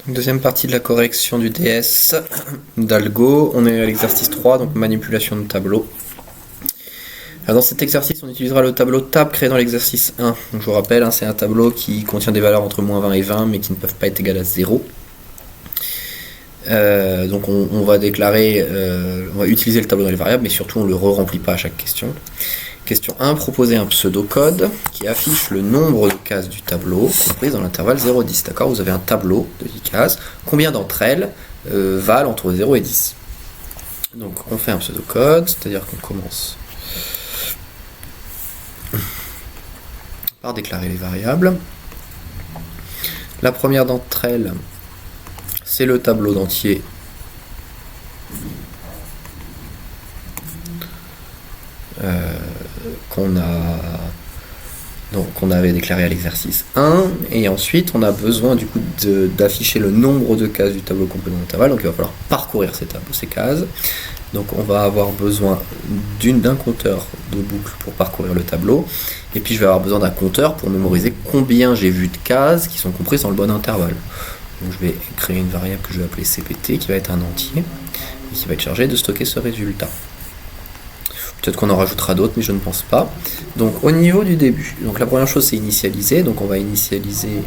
Deuxième partie de la correction du DS d'Algo. On est à l'exercice 3, donc manipulation de tableau. Alors dans cet exercice, on utilisera le tableau tab créé dans l'exercice 1. Donc je vous rappelle, c'est un tableau qui contient des valeurs entre moins 20 et 20, mais qui ne peuvent pas être égales à 0. Donc on va déclarer, on va utiliser le tableau dans les variables, mais surtout on ne le re-remplit pas à chaque question. Question 1, proposer un pseudocode qui affiche le nombre de cases du tableau comprise dans l'intervalle 0-10. D'accord, vous avez un tableau de 10 cases. Combien d'entre elles valent entre 0 et 10? Donc on fait un pseudocode, c'est-à-dire qu'on commence par déclarer les variables. La première d'entre elles, c'est le tableau d'entier qu'on avait déclaré à l'exercice 1, et ensuite on a besoin du coup d'afficher le nombre de cases du tableau complet dans l'intervalle, donc il va falloir parcourir ces cases. Donc on va avoir besoin d'un compteur de boucle pour parcourir le tableau, et puis je vais avoir besoin d'un compteur pour mémoriser combien j'ai vu de cases qui sont comprises dans le bon intervalle. Donc je vais créer une variable que je vais appeler CPT, qui va être un entier, et qui va être chargé de stocker ce résultat. Peut-être qu'on en rajoutera d'autres, mais je ne pense pas. Donc au niveau du début, donc la première chose c'est initialiser, donc on va initialiser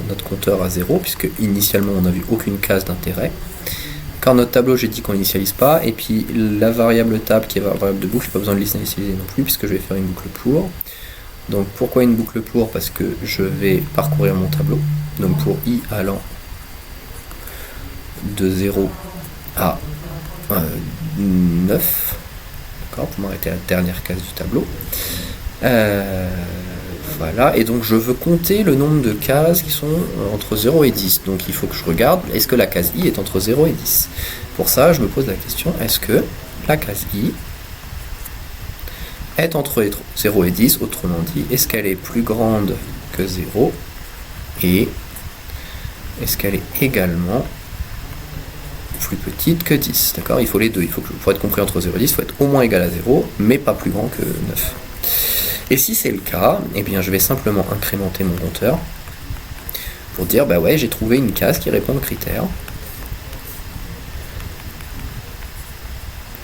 notre compteur à 0, puisque initialement on n'a vu aucune case d'intérêt. Car notre tableau, j'ai dit qu'on n'initialise pas, et puis la variable tab qui est la variable de boucle, j'ai pas besoin de l'initialiser non plus, puisque je vais faire une boucle pour. Donc pourquoi une boucle pour? Parce que je vais parcourir mon tableau, donc pour i allant de 0 à 9, d'accord, pour m'arrêter à la dernière case du tableau. Voilà, et donc je veux compter le nombre de cases qui sont entre 0 et 10. Donc il faut que je regarde, est-ce que la case i est entre 0 et 10? Pour ça, je me pose la question, est-ce que la case i est entre 0 et 10? Autrement dit, est-ce qu'elle est plus grande que 0? Et est-ce qu'elle est également plus petite que 10? D'accord, il faut les deux. Il faut que, pour être compris entre 0 et 10, il faut être au moins égal à 0, mais pas plus grand que 9. Et si c'est le cas, eh bien je vais simplement incrémenter mon compteur pour dire, bah ouais, j'ai trouvé une case qui répond aux critères.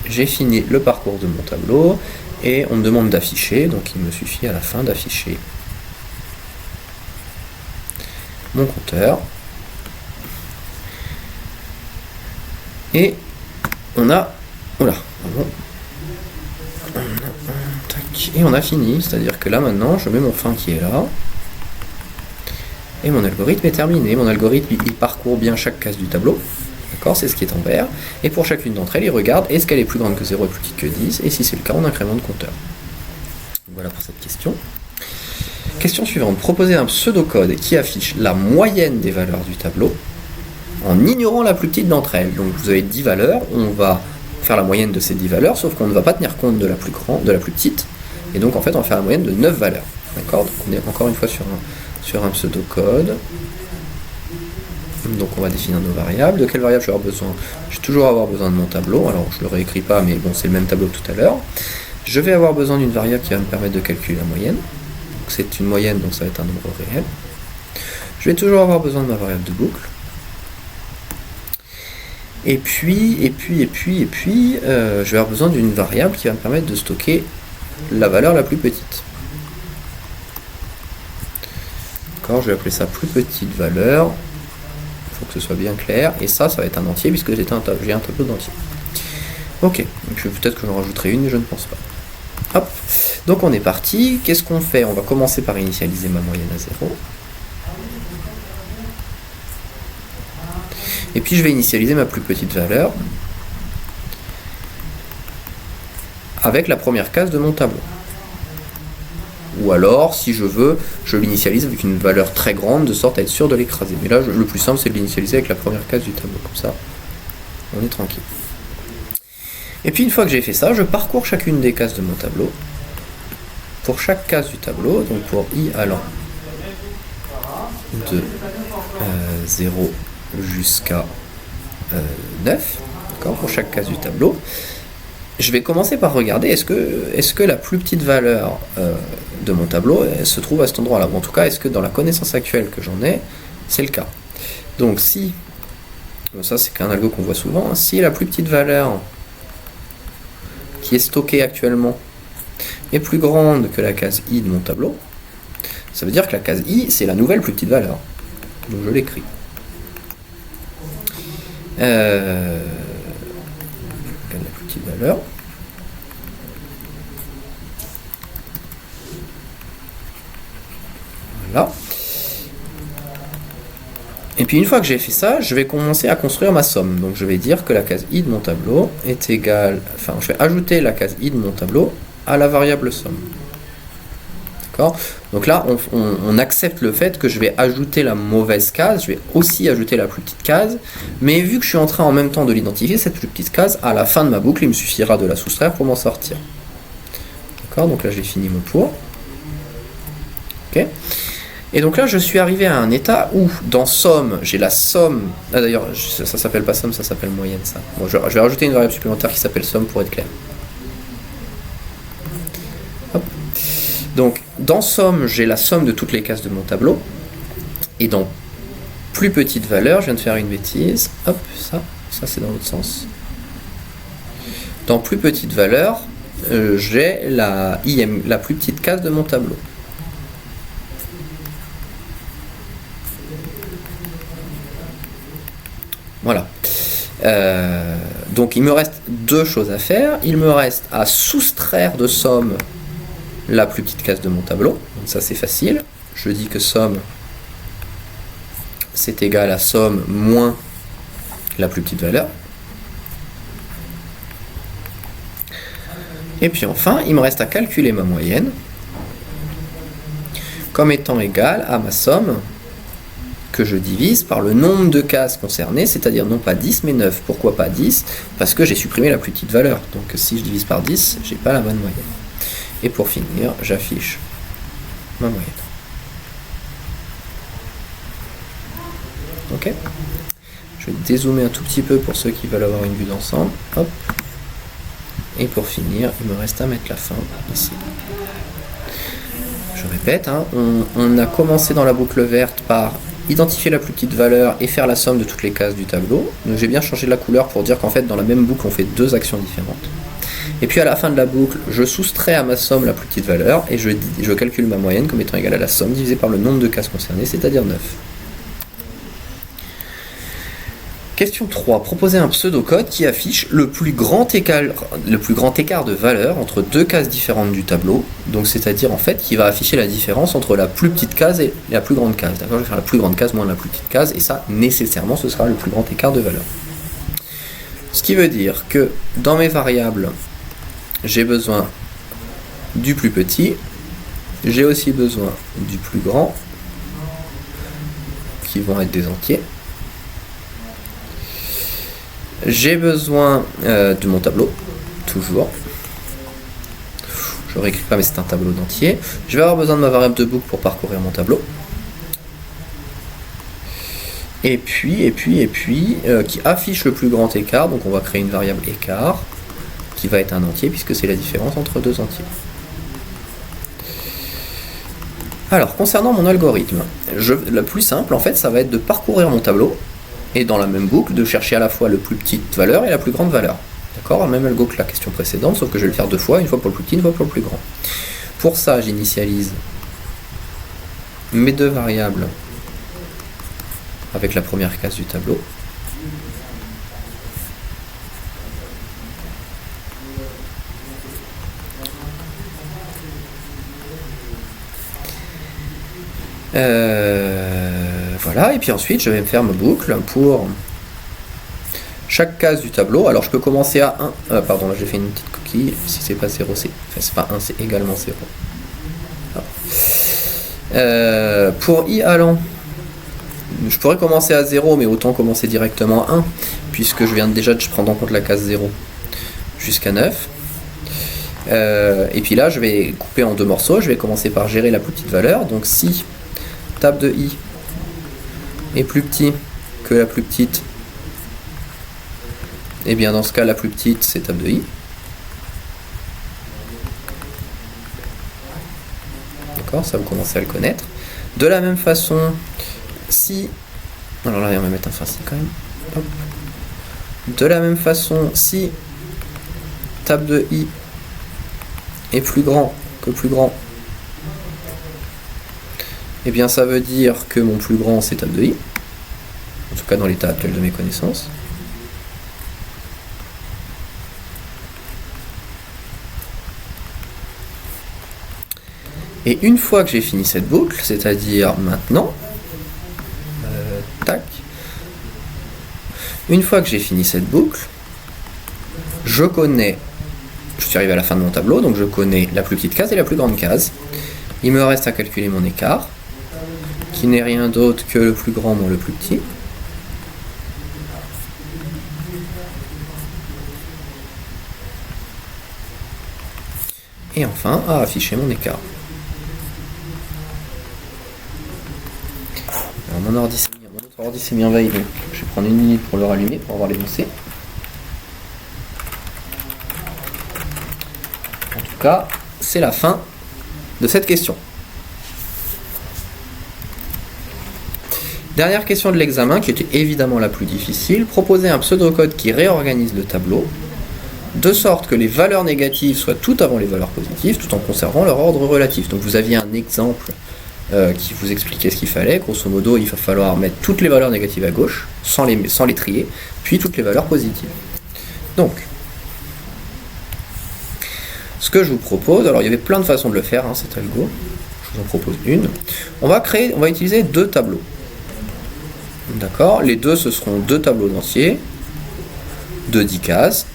J'ai fini le parcours de mon tableau, et on me demande d'afficher, donc il me suffit à la fin d'afficher mon compteur. Et on a... Oula, pardon. Et on a fini, c'est-à-dire que là maintenant je mets mon fin qui est là, et mon algorithme est terminé. Mon algorithme il parcourt bien chaque case du tableau, d'accord, c'est ce qui est en vert, et pour chacune d'entre elles il regarde est-ce qu'elle est plus grande que 0 et plus petite que 10, et si c'est le cas on incrémente compteur. Voilà pour cette question. Question suivante, proposer un pseudocode qui affiche la moyenne des valeurs du tableau en ignorant la plus petite d'entre elles. Donc vous avez 10 valeurs, on va faire la moyenne de ces 10 valeurs, sauf qu'on ne va pas tenir compte de la plus petite, et donc en fait on va faire la moyenne de 9 valeurs. D'accord, donc on est encore une fois sur un pseudocode. Donc on va définir nos variables. De quelle variable je vais avoir besoin? Je vais toujours avoir besoin de mon tableau, alors je ne le réécris pas, mais bon, c'est le même tableau que tout à l'heure. Je vais avoir besoin d'une variable qui va me permettre de calculer la moyenne. Donc c'est une moyenne, donc ça va être un nombre réel. Je vais toujours avoir besoin de ma variable de boucle. Et puis, je vais avoir besoin d'une variable qui va me permettre de stocker la valeur la plus petite. D'accord, je vais appeler ça plus petite valeur. Il faut que ce soit bien clair. Et ça va être un entier puisque j'ai un tableau d'entier. Ok, donc peut-être que j'en rajouterai une, mais je ne pense pas. Hop, donc on est parti. Qu'est-ce qu'on fait? On va commencer par initialiser ma moyenne à 0. Et puis je vais initialiser ma plus petite valeur avec la première case de mon tableau. Ou alors, si je veux, je l'initialise avec une valeur très grande de sorte à être sûr de l'écraser. Mais là, le plus simple, c'est de l'initialiser avec la première case du tableau. Comme ça, on est tranquille. Et puis une fois que j'ai fait ça, je parcours chacune des cases de mon tableau. Pour chaque case du tableau, donc pour i allant de 0 jusqu'à 9, d'accord, pour chaque case du tableau, je vais commencer par regarder est-ce que la plus petite valeur de mon tableau se trouve à cet endroit-là. En tout cas, est-ce que dans la connaissance actuelle que j'en ai, c'est le cas. Donc si donc ça c'est un algo qu'on voit souvent, hein. Si la plus petite valeur qui est stockée actuellement est plus grande que la case i de mon tableau, ça veut dire que la case i c'est la nouvelle plus petite valeur. Donc je l'écris. La plus petite valeur. Voilà. Et puis une fois que j'ai fait ça, je vais commencer à construire ma somme. Donc je vais dire que la case i de mon tableau est égale, enfin je vais ajouter la case i de mon tableau à la variable somme. D'accord ? Donc là, on accepte le fait que je vais ajouter la mauvaise case, je vais aussi ajouter la plus petite case, mais vu que je suis en train en même temps de l'identifier, cette plus petite case, à la fin de ma boucle, il me suffira de la soustraire pour m'en sortir. D'accord ? Donc là, j'ai fini mon pour. Ok ? Et donc là, je suis arrivé à un état où, dans somme, j'ai la somme... Ah d'ailleurs, ça s'appelle pas somme, ça s'appelle moyenne, ça. Bon, je vais rajouter une variable supplémentaire qui s'appelle somme pour être clair. Hop. Donc, dans somme, j'ai la somme de toutes les cases de mon tableau. Et dans plus petite valeur, je viens de faire une bêtise. Hop, ça c'est dans l'autre sens. Dans plus petite valeur, j'ai la plus petite case de mon tableau. Voilà. Donc il me reste deux choses à faire. Il me reste à soustraire de somme la plus petite case de mon tableau. Donc ça c'est facile. Je dis que somme c'est égal à somme moins la plus petite valeur. Et puis enfin, il me reste à calculer ma moyenne comme étant égale à ma somme que je divise par le nombre de cases concernées, c'est-à-dire non pas 10 mais 9. Pourquoi pas 10 ? Parce que j'ai supprimé la plus petite valeur. Donc si je divise par 10, j'ai pas la bonne moyenne. Et pour finir, j'affiche ma moyenne. Ok ? Je vais dézoomer un tout petit peu pour ceux qui veulent avoir une vue d'ensemble. Hop. Et pour finir, il me reste à mettre la fin ici. Je répète, hein, on a commencé dans la boucle verte par identifier la plus petite valeur et faire la somme de toutes les cases du tableau. Donc j'ai bien changé la couleur pour dire qu'en fait dans la même boucle on fait deux actions différentes. Et puis à la fin de la boucle, je soustrais à ma somme la plus petite valeur et je calcule ma moyenne comme étant égale à la somme divisée par le nombre de cases concernées, c'est-à-dire 9. Question 3. Proposer un pseudocode qui affiche le plus grand écart de valeur entre deux cases différentes du tableau. Donc c'est-à-dire en fait qui va afficher la différence entre la plus petite case et la plus grande case. D'accord ? Je vais faire la plus grande case moins la plus petite case et ça nécessairement ce sera le plus grand écart de valeur. Ce qui veut dire que dans mes variables, j'ai besoin du plus petit, j'ai aussi besoin du plus grand, qui vont être des entiers. J'ai besoin de mon tableau, toujours. Je ne réécris pas, mais c'est un tableau d'entier. Je vais avoir besoin de ma variable de boucle pour parcourir mon tableau. Et puis, qui affiche le plus grand écart. Donc on va créer une variable écart, qui va être un entier, puisque c'est la différence entre deux entiers. Alors, concernant mon algorithme, le plus simple, en fait, ça va être de parcourir mon tableau, et dans la même boucle, de chercher à la fois la plus petite valeur et la plus grande valeur. D'accord ? Même algo que la question précédente, sauf que je vais le faire deux fois, une fois pour le plus petit, une fois pour le plus grand. Pour ça, j'initialise mes deux variables avec la première case du tableau. Voilà, et puis ensuite je vais me faire ma boucle pour chaque case du tableau. Alors je peux commencer à 1, pardon, là j'ai fait une petite coquille, si c'est pas 0, c'est pas 1, c'est également 0. Pour i allant, je pourrais commencer à 0, mais autant commencer directement à 1, puisque je viens déjà de prendre en compte la case 0 jusqu'à 9. Et puis là je vais couper en deux morceaux, je vais commencer par gérer la plus petite valeur, donc si tab de i est plus petit que la plus petite, et bien dans ce cas la plus petite c'est tab de i. D'accord, ça vous commencez à le connaître. De la même façon, si... Alors là on va mettre un farci quand même. Hop. De la même façon, si tab de i est plus grand que plus grand, eh bien ça veut dire que mon plus grand c'est tab de i, en tout cas dans l'état actuel de mes connaissances. Et une fois que j'ai fini cette boucle, c'est-à-dire maintenant, tac, une fois que j'ai fini cette boucle, je suis arrivé à la fin de mon tableau, donc je connais la plus petite case et la plus grande case. Il me reste à calculer mon écart, qui n'est rien d'autre que le plus grand moins le plus petit. Et enfin, à afficher mon écart. Alors mon autre ordi s'est mis en veille, donc je vais prendre une minute pour le rallumer, pour voir l'énoncé. En tout cas, c'est la fin de cette question. Dernière question de l'examen, qui était évidemment la plus difficile. Proposer un pseudocode qui réorganise le tableau, de sorte que les valeurs négatives soient toutes avant les valeurs positives, tout en conservant leur ordre relatif. Donc vous aviez un exemple qui vous expliquait ce qu'il fallait. Grosso modo, il va falloir mettre toutes les valeurs négatives à gauche, sans les trier, puis toutes les valeurs positives. Donc, ce que je vous propose, alors il y avait plein de façons de le faire, cet algo, je vous en propose une. On va utiliser deux tableaux. D'accord, les deux, ce seront deux tableaux d'entiers, de 10 cases.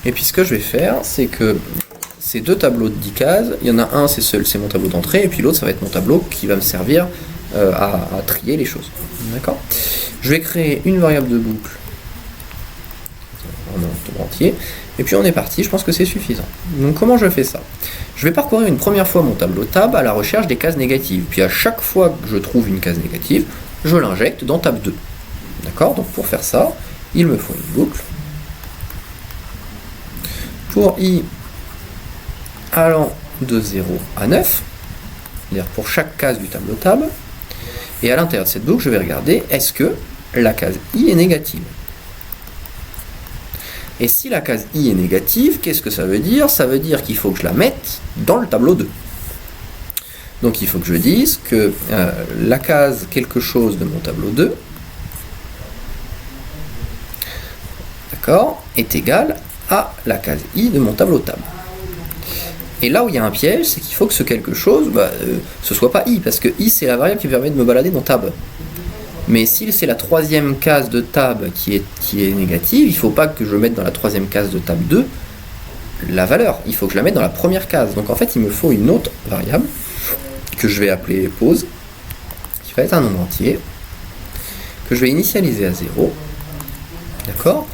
Et puis ce que je vais faire, c'est que ces deux tableaux de 10 cases, il y en a un, c'est mon tableau d'entrée, et puis l'autre, ça va être mon tableau qui va me servir à trier les choses. D'accord ? Je vais créer une variable de boucle en nombre entier, et puis on est parti, je pense que c'est suffisant. Donc comment je fais ça ? Je vais parcourir une première fois mon tableau tab à la recherche des cases négatives, puis à chaque fois que je trouve une case négative, je l'injecte dans tab 2. D'accord ? Donc pour faire ça, il me faut une boucle. Pour i allant de 0 à 9, c'est-à-dire pour chaque case du tableau tab, et à l'intérieur de cette boucle, je vais regarder est-ce que la case i est négative. Et si la case i est négative, qu'est-ce que ça veut dire ? Ça veut dire qu'il faut que je la mette dans le tableau 2. Donc il faut que je dise que la case quelque chose de mon tableau 2, d'accord, est égale à la case i de mon tableau tab. Et là où il y a un piège, c'est qu'il faut que ce quelque chose, ce soit pas i, parce que i c'est la variable qui permet de me balader dans tab. Mais si c'est la troisième case de tab qui est négative, il ne faut pas que je mette dans la troisième case de tab 2 la valeur, il faut que je la mette dans la première case. Donc en fait il me faut une autre variable que je vais appeler pose, qui va être un nombre entier, que je vais initialiser à 0, d'accord ?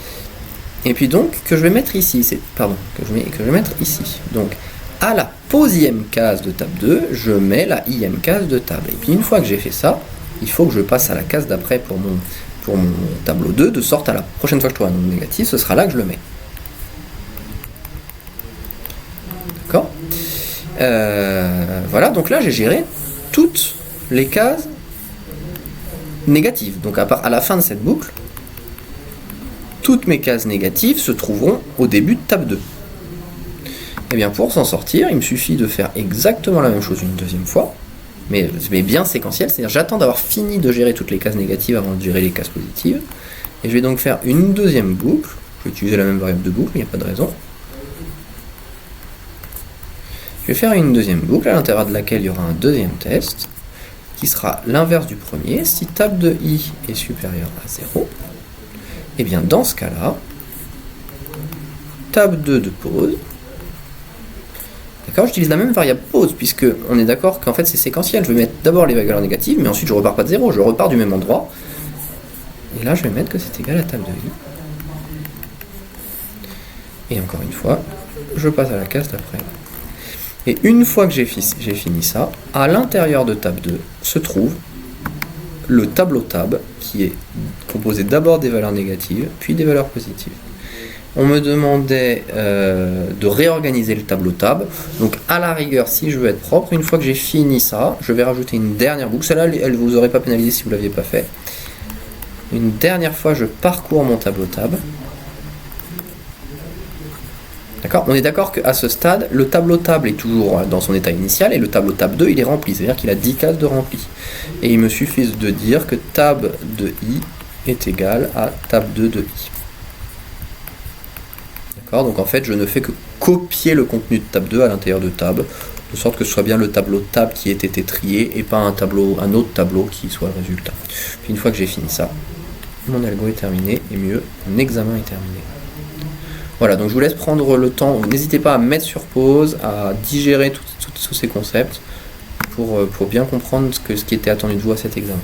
Et puis donc que je vais mettre ici, que je vais mettre ici. Donc à la posième case de tab 2, je mets la ième case de tab. Et puis une fois que j'ai fait ça, il faut que je passe à la case d'après pour mon tableau 2, de sorte à la prochaine fois que je trouve un nombre négatif, ce sera là que je le mets. D'accord ? Voilà, donc là j'ai géré toutes les cases négatives. Donc à la fin de cette boucle, toutes mes cases négatives se trouveront au début de tab 2. Et bien pour s'en sortir, il me suffit de faire exactement la même chose une deuxième fois, mais bien séquentiel, c'est-à-dire j'attends d'avoir fini de gérer toutes les cases négatives avant de gérer les cases positives, et je vais donc faire une deuxième boucle, je vais utiliser la même variable de boucle, il n'y a pas de raison. Je vais faire une deuxième boucle à l'intérieur de laquelle il y aura un deuxième test, qui sera l'inverse du premier. Si tab de i est supérieur à 0, et bien dans ce cas-là, tab 2 de pause, d'accord, j'utilise la même variable pause, puisque on est d'accord qu'en fait c'est séquentiel, je vais mettre d'abord les valeurs négatives, mais ensuite je repars pas de 0, je repars du même endroit, et là je vais mettre que c'est égal à tab de i. Et encore une fois, je passe à la case d'après. Et une fois que j'ai fini ça, à l'intérieur de tab 2 se trouve le tableau tab, qui est composé d'abord des valeurs négatives, puis des valeurs positives. on me demandait de réorganiser le tableau tab. Donc à la rigueur, si je veux être propre, une fois que j'ai fini ça, je vais rajouter une dernière boucle. Celle-là, elle ne vous aurait pas pénalisé si vous ne l'aviez pas fait. Une dernière fois, je parcours mon tableau tab. D'accord ? On est d'accord qu'à ce stade, le tableau table est toujours dans son état initial et le tableau tab 2, il est rempli. C'est-à-dire qu'il a 10 cases de rempli. Et il me suffit de dire que tab de i est égal à tab 2 de i. D'accord ? Donc en fait, je ne fais que copier le contenu de tab 2 à l'intérieur de tab, de sorte que ce soit bien le tableau tab qui ait été trié et pas un autre tableau qui soit le résultat. Puis une fois que j'ai fini ça, mon algo est terminé et mieux, mon examen est terminé. Voilà, donc je vous laisse prendre le temps. N'hésitez pas à mettre sur pause, à digérer tous ces concepts pour bien comprendre ce qui était attendu de vous à cet examen.